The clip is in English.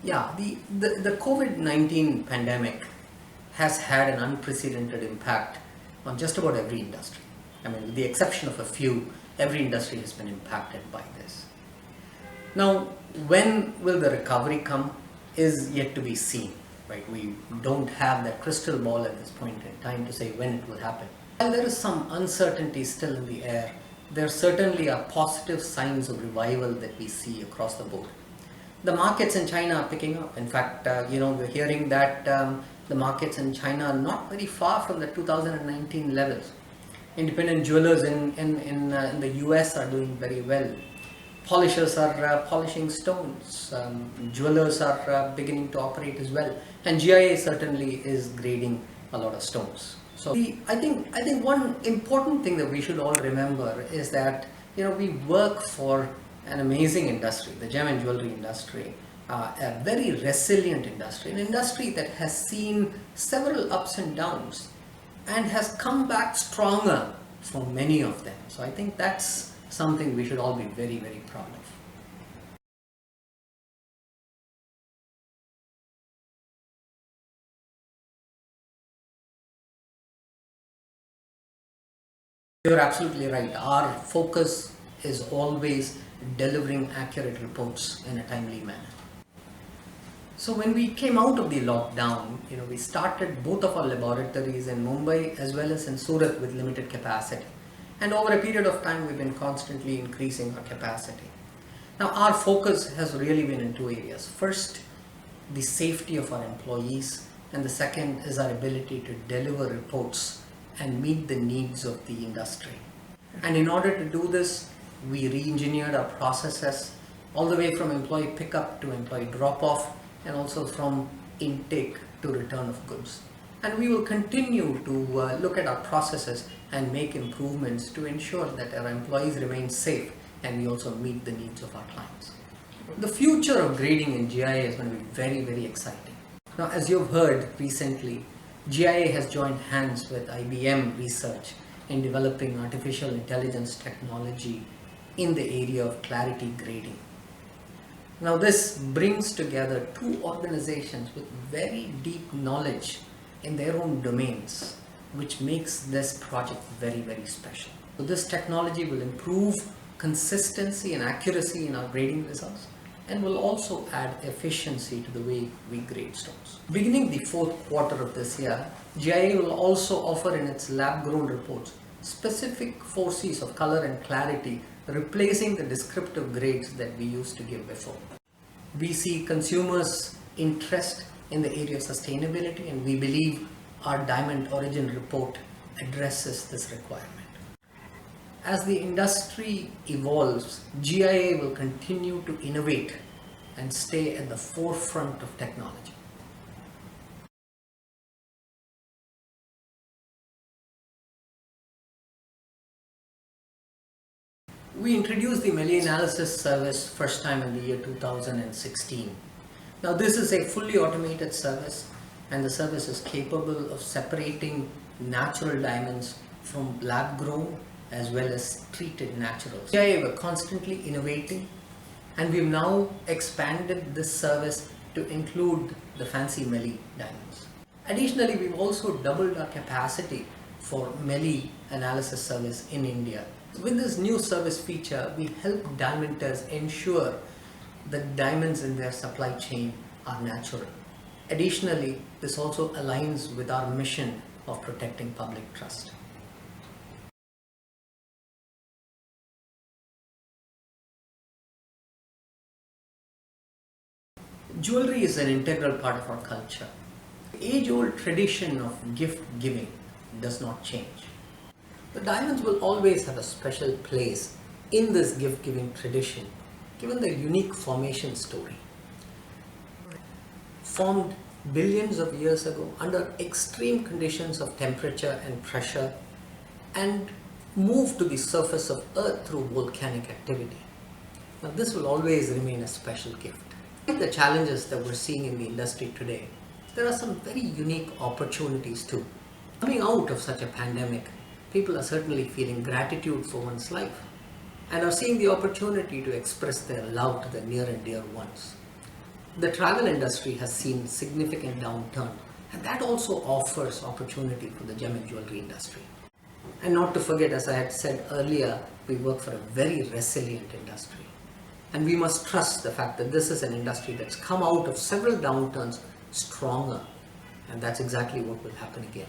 Yeah, the COVID-19 pandemic has had an unprecedented impact on just about every industry. I mean, with the exception of a few, every industry has been impacted by this. Now, when will the recovery come is yet to be seen, right? We don't have that crystal ball at this point in time to say when it will happen. While there is some uncertainty still in the air, there certainly are positive signs of revival that we see across the board. The markets in China are picking up. In fact, we're hearing that the markets in China are not very far from the 2019 levels. Independent jewelers in the US are doing very well. Polishers are polishing stones. Jewelers are beginning to operate as well. And GIA certainly is grading a lot of stones. So I think one important thing that we should all remember is that we work for an amazing industry, the gem and jewelry industry, a very resilient industry, an industry that has seen several ups and downs and has come back stronger for many of them. So I think that's something we should all be very, very proud of. You're absolutely right. Our focus is always delivering accurate reports in a timely manner. So when we came out of the lockdown, we started both of our laboratories in Mumbai as well as in Surat with limited capacity. And over a period of time, we've been constantly increasing our capacity. Now, our focus has really been in two areas. First, the safety of our employees, and the second is our ability to deliver reports and meet the needs of the industry. And in order to do this, we re-engineered our processes all the way from employee pickup to employee drop-off, and also from intake to return of goods. And we will continue to look at our processes and make improvements to ensure that our employees remain safe and we also meet the needs of our clients. The future of grading in GIA is going to be very, very exciting. Now, as you've heard recently, GIA has joined hands with IBM Research in developing artificial intelligence technology in the area of clarity grading. Now, this brings together two organizations with very deep knowledge in their own domains, which makes this project very, very special. So this technology will improve consistency and accuracy in our grading results and will also add efficiency to the way we grade stones. Beginning the fourth quarter of this year, GIA will also offer in its lab-grown reports specific 4 Cs of color and clarity, replacing the descriptive grades that we used to give before. We see consumers' interest in the area of sustainability, and we believe our Diamond Origin report addresses this requirement. As the industry evolves, GIA will continue to innovate and stay at the forefront of technology. We introduced the Melee Analysis service first time in the year 2016. Now, this is a fully automated service, and the service is capable of separating natural diamonds from lab grown as well as treated naturals. GIA were constantly innovating, and we've now expanded this service to include the fancy Melee diamonds. Additionally, we've also doubled our capacity for Melee analysis service in India. With this new service feature, we help diamonders ensure that diamonds in their supply chain are natural. Additionally, this also aligns with our mission of protecting public trust. Jewelry is an integral part of our culture. The age-old tradition of gift giving does not change. The diamonds will always have a special place in this gift giving tradition, given their unique formation story. Formed billions of years ago under extreme conditions of temperature and pressure, and moved to the surface of Earth through volcanic activity. Now, this will always remain a special gift. The challenges that we're seeing in the industry today, there are some very unique opportunities too. Coming out of such a pandemic, people are certainly feeling gratitude for one's life and are seeing the opportunity to express their love to their near and dear ones. The travel industry has seen significant downturn, and that also offers opportunity for the gem and jewelry industry. And not to forget, as I had said earlier, we work for a very resilient industry. And we must trust the fact that this is an industry that's come out of several downturns stronger. And that's exactly what will happen again.